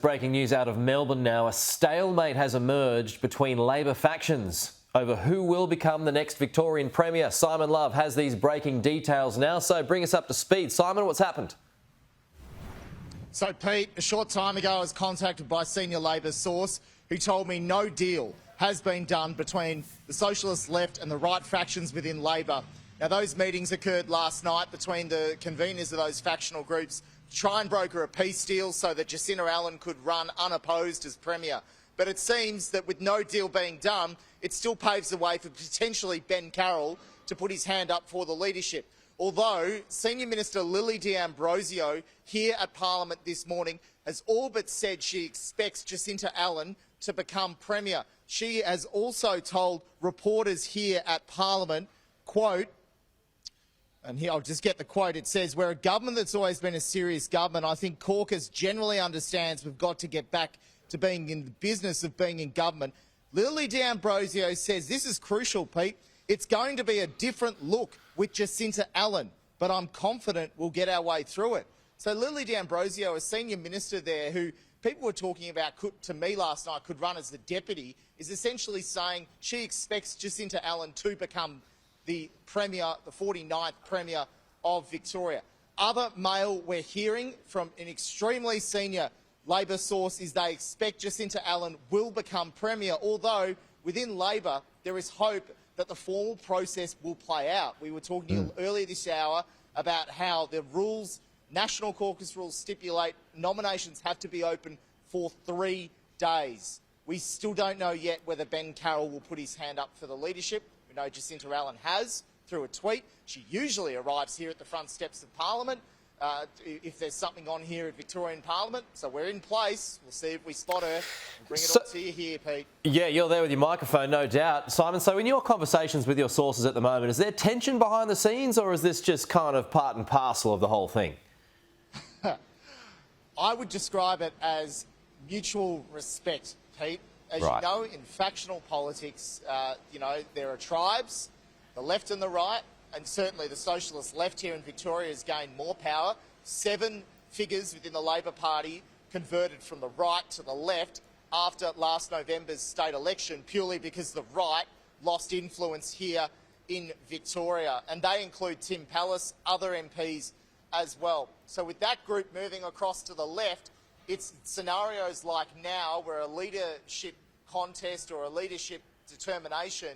Breaking news out of Melbourne now. A stalemate has emerged between Labor factions over who will become the next Victorian Premier. Simon Love has these breaking details now, so bring us up to speed. Simon, what's happened? So, Pete, a short time ago I was contacted by a senior Labor source who told me no deal has been done between the socialist left and the right factions within Labor. Now, those meetings occurred last night between the conveners of those factional groups to try and broker a peace deal so that Jacinta Allan could run unopposed as Premier. But it seems that with no deal being done, it still paves the way for potentially Ben Carroll to put his hand up for the leadership. Although Senior Minister Lily D'Ambrosio here at Parliament this morning has all but said she expects Jacinta Allan to become Premier. She has also told reporters here at Parliament, quote, and here I'll just get the quote, it says, "We're a government that's always been a serious government. I think caucus generally understands we've got to get back to being in the business of being in government." Lily D'Ambrosio says this is crucial, Pete. It's going to be a different look with Jacinta Allan, but I'm confident we'll get our way through it. So Lily D'Ambrosio, a senior minister there who people were talking about to me last night could run as the deputy, is essentially saying she expects Jacinta Allan to become the Premier, the 49th Premier of Victoria. Other mail we're hearing from an extremely senior Labor source is they expect Jacinta Allan will become Premier, although within Labor there is hope that the formal process will play out. We were talking earlier this hour about how the rules, National Caucus rules stipulate nominations have to be open for 3 days. We still don't know yet whether Ben Carroll will put his hand up for the leadership. We know Jacinta Allan has, through a tweet. She usually arrives here at the front steps of Parliament if there's something on here at Victorian Parliament. So we're in place. We'll see if we spot her and bring it up to you here, Pete. Yeah, you're there with your microphone, no doubt. Simon, so in your conversations with your sources at the moment, is there tension behind the scenes or is this just kind of part and parcel of the whole thing? I would describe it as mutual respect, Pete. As you know, in factional politics, there are tribes, the left and the right, and certainly the socialist left here in Victoria has gained more power. 7 figures within the Labor Party converted from the right to the left after last November's state election, purely because the right lost influence here in Victoria. And they include Tim Pallas, other MPs as well. So with that group moving across to the left, it's scenarios like now where a leadership contest or a leadership determination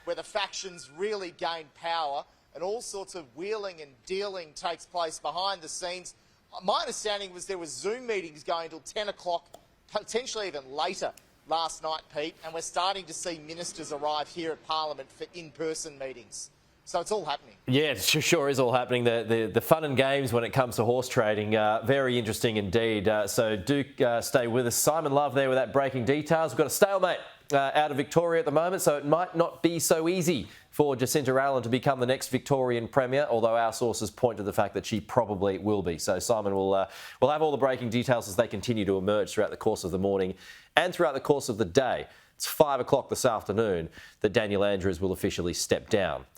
where the factions really gain power and all sorts of wheeling and dealing takes place behind the scenes. My understanding was there were Zoom meetings going till 10 o'clock, potentially even later last night, Pete, and we're starting to see ministers arrive here at Parliament for in-person meetings. So it's all happening. Yeah, it sure is all happening. The fun and games when it comes to horse trading, very interesting indeed. So do stay with us. Simon Love there with that breaking details. We've got a stalemate out of Victoria at the moment, so it might not be so easy for Jacinta Allan to become the next Victorian Premier, although our sources point to the fact that she probably will be. So Simon will have all the breaking details as they continue to emerge throughout the course of the morning and throughout the course of the day. It's 5 o'clock this afternoon that Daniel Andrews will officially step down